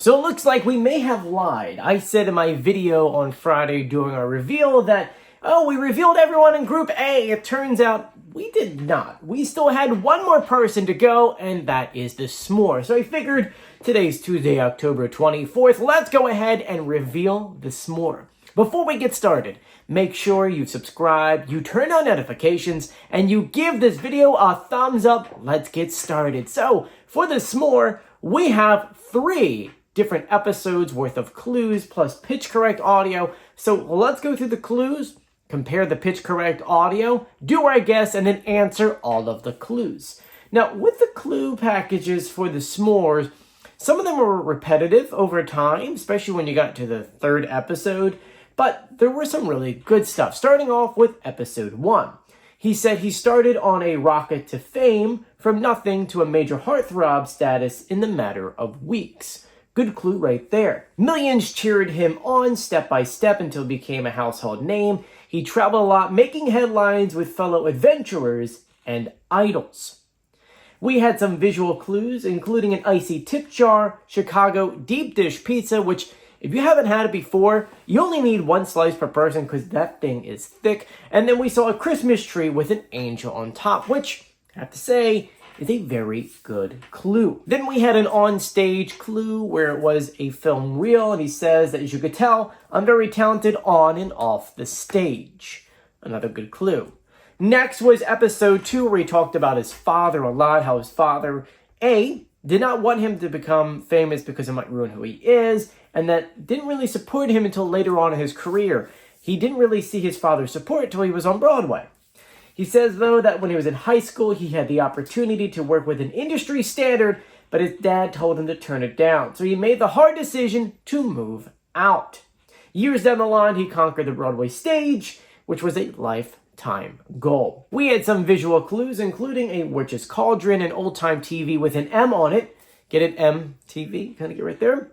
So it looks like we may have lied. I said in my video on Friday during our reveal that, oh, we revealed everyone in Group A. It turns out we did not. We still had one more person to go, and that is the Smore. So I figured today's Tuesday, October 24th, let's go ahead and reveal the Smore. Before we get started, make sure you subscribe, you turn on notifications, and you give this video a thumbs up. Let's get started. So for the Smore, we have 3 different episodes worth of clues plus pitch correct audio. So let's go through the clues, compare the pitch correct audio, do our guess, and then answer all of the clues. Now, with the clue packages for the S'mores, some of them were repetitive over time, especially when you got to the 3rd episode, but there were some really good stuff. Starting off with episode 1. He said he started on a rocket to fame from nothing to a major heartthrob status in the matter of weeks. Good clue right there. Millions cheered him on step by step until he became a household name. He traveled a lot, making headlines with fellow adventurers and idols. We had some visual clues, including an icy tip jar, Chicago deep dish pizza, which if you haven't had it before, you only need 1 slice per person because that thing is thick. And then we saw a Christmas tree with an angel on top, which I have to say is a very good clue. Then we had an on-stage clue where it was a film reel, and he says that, as you could tell, I'm very talented on and off the stage. Another good clue. Next was episode 2, where he talked about his father a lot, how his father, A, did not want him to become famous because it might ruin who he is, and that didn't really support him until later on in his career. He didn't really see his father's support until he was on Broadway. He says, though, that when he was in high school, he had the opportunity to work with an industry standard, but his dad told him to turn it down. So he made the hard decision to move out. Years down the line, he conquered the Broadway stage, which was a lifetime goal. We had some visual clues, including a witch's cauldron, an old-time TV with an M on it. Get it? MTV? Kind of get right there.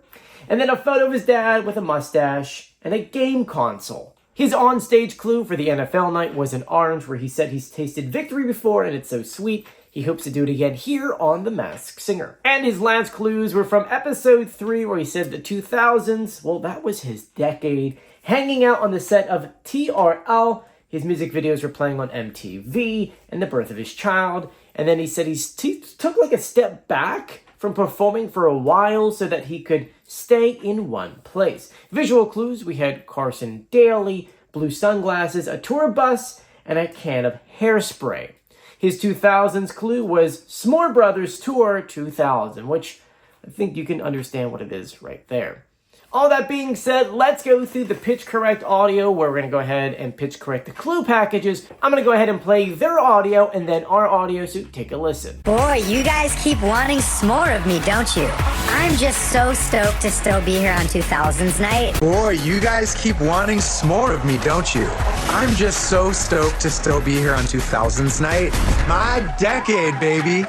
And then a photo of his dad with a mustache and a game console. His on-stage clue for the NFL night was an orange, where he said he's tasted victory before and it's so sweet, he hopes to do it again here on The Masked Singer. And his last clues were from episode 3, where he said the 2000s, well, that was his decade. Hanging out on the set of TRL, his music videos were playing on MTV, and the birth of his child. And then he said he took like a step back from performing for a while so that he could stay in one place. Visual clues, we had Carson Daly, blue sunglasses, a tour bus, and a can of hairspray. His 2000s clue was Smore Brothers Tour 2000, which I think you can understand what it is right there. All that being said, let's go through the pitch correct audio, where we're going to go ahead and pitch correct the clue packages. I'm going to go ahead and play their audio and then our audio, so take a listen. Boy, you guys keep wanting s'more of me, don't you? I'm just so stoked to still be here on 2000s night. Boy, you guys keep wanting s'more of me, don't you? I'm just so stoked to still be here on 2000s night. My decade, baby.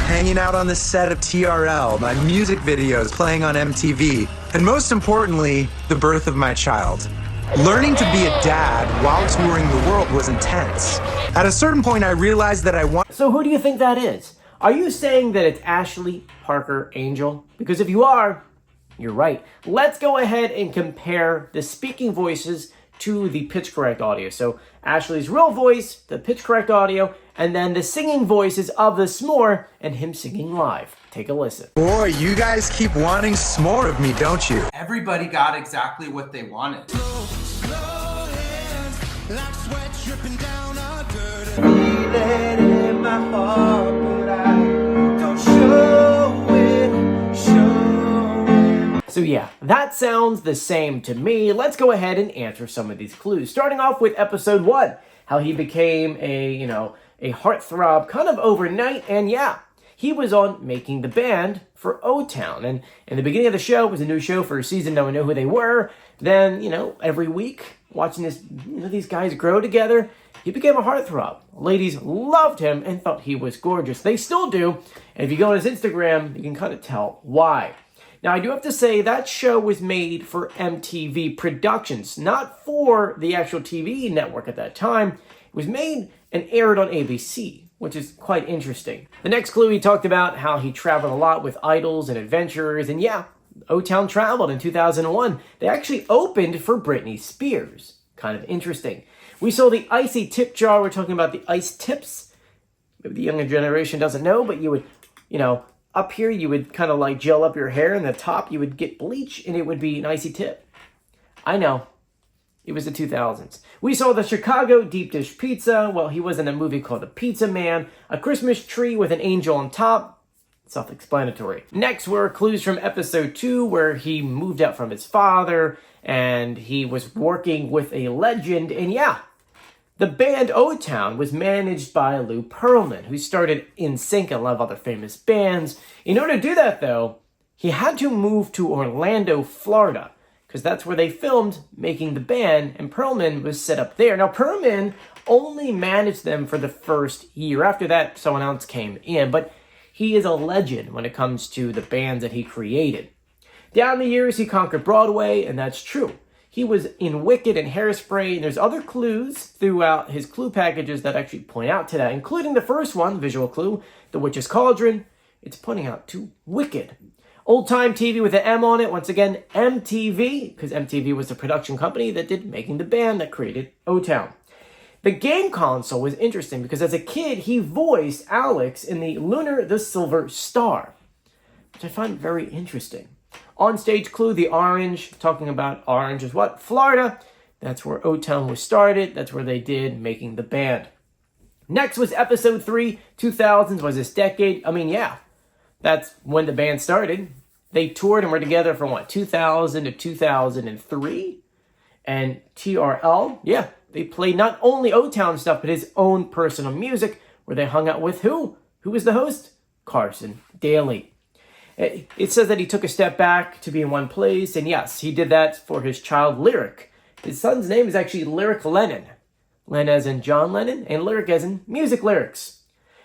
Hanging out on the set of TRL, my music videos playing on MTV, and most importantly, the birth of my child. Learning to be a dad while touring the world was intense. At a certain point, I realized that I want... So who do you think that is? Are you saying that it's Ashley Parker Angel? Because if you are, you're right. Let's go ahead and compare the speaking voices to the pitch correct audio. So Ashley's real voice, the pitch correct audio, and then the singing voices of the Smore and him singing live. Take a listen. Boy, you guys keep wanting s'more of me, don't you? Everybody got exactly what they wanted. So yeah, that sounds the same to me. Let's go ahead and answer some of these clues. Starting off with episode 1, how he became a heartthrob kind of overnight. And yeah, he was on Making the Band for O-Town. And in the beginning of the show, it was a new show for a season. No one knew who they were. Then, every week, watching these guys grow together, he became a heartthrob. Ladies loved him and thought he was gorgeous. They still do. And if you go on his Instagram, you can kind of tell why. Now, I do have to say that show was made for MTV Productions, not for the actual TV network at that time. It was made and aired on ABC, which is quite interesting. The next clue, he talked about how he traveled a lot with idols and adventurers, and yeah, O-Town traveled in 2001. They actually opened for Britney Spears. Kind of interesting. We saw the icy tip jar. We're talking about the ice tips. Maybe the younger generation doesn't know, but you would, up here you would kind of like gel up your hair, and the top you would get bleach, and it would be an icy tip. I know. It was the 2000s. We saw the Chicago deep dish pizza. Well, he was in a movie called The Pizza Man. A Christmas tree with an angel on top. Self-explanatory. Next were clues from episode 2, where he moved out from his father and he was working with a legend. And yeah, the band O-Town was managed by Lou Pearlman, who started NSYNC and a lot of other famous bands. In order to do that, though, he had to move to Orlando, Florida, because that's where they filmed Making the Band, and Pearlman was set up there. Now, Pearlman only managed them for the first year. After that, someone else came in, but he is a legend when it comes to the bands that he created. Down the years, he conquered Broadway, and that's true. He was in Wicked and Hairspray, and there's other clues throughout his clue packages that actually point out to that, including the first one, visual clue, The Witch's Cauldron. It's pointing out to Wicked. Old Time TV with an M on it. Once again, MTV, because MTV was the production company that did Making the Band that created O-Town. The game console was interesting because as a kid, he voiced Alex in the Lunar the Silver Star, which I find very interesting. On-stage clue, the orange, talking about orange is what? Florida. That's where O-Town was started. That's where they did Making the Band. Next was episode 3, 2000s was this decade. Yeah, that's when the band started. They toured and were together from 2000 to 2003. And TRL, yeah, they played not only O-Town stuff, but his own personal music, where they hung out with who? Who was the host? Carson Daly. It says that he took a step back to be in one place, and yes, he did that for his child Lyric. His son's name is actually Lyric Lennon. Len as in John Lennon, and Lyric as in music lyrics.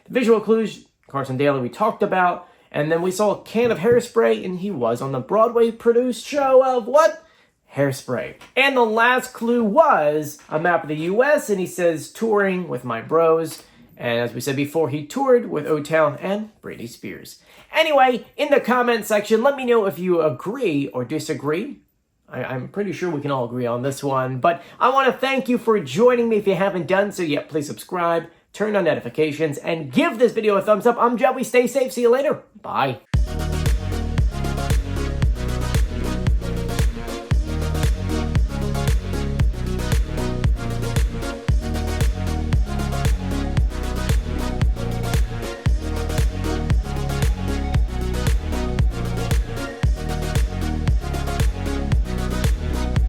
The visual clues, Carson Daly we talked about, and then we saw a can of Hairspray, and he was on the Broadway-produced show of what? Hairspray. And the last clue was a map of the U.S., and he says, touring with my bros. And as we said before, he toured with O-Town and Britney Spears. Anyway, in the comment section, let me know if you agree or disagree. I'm pretty sure we can all agree on this one. But I want to thank you for joining me. If you haven't done so yet, please subscribe, turn on notifications, and give this video a thumbs up. I'm Joey. Stay safe. See you later. Bye.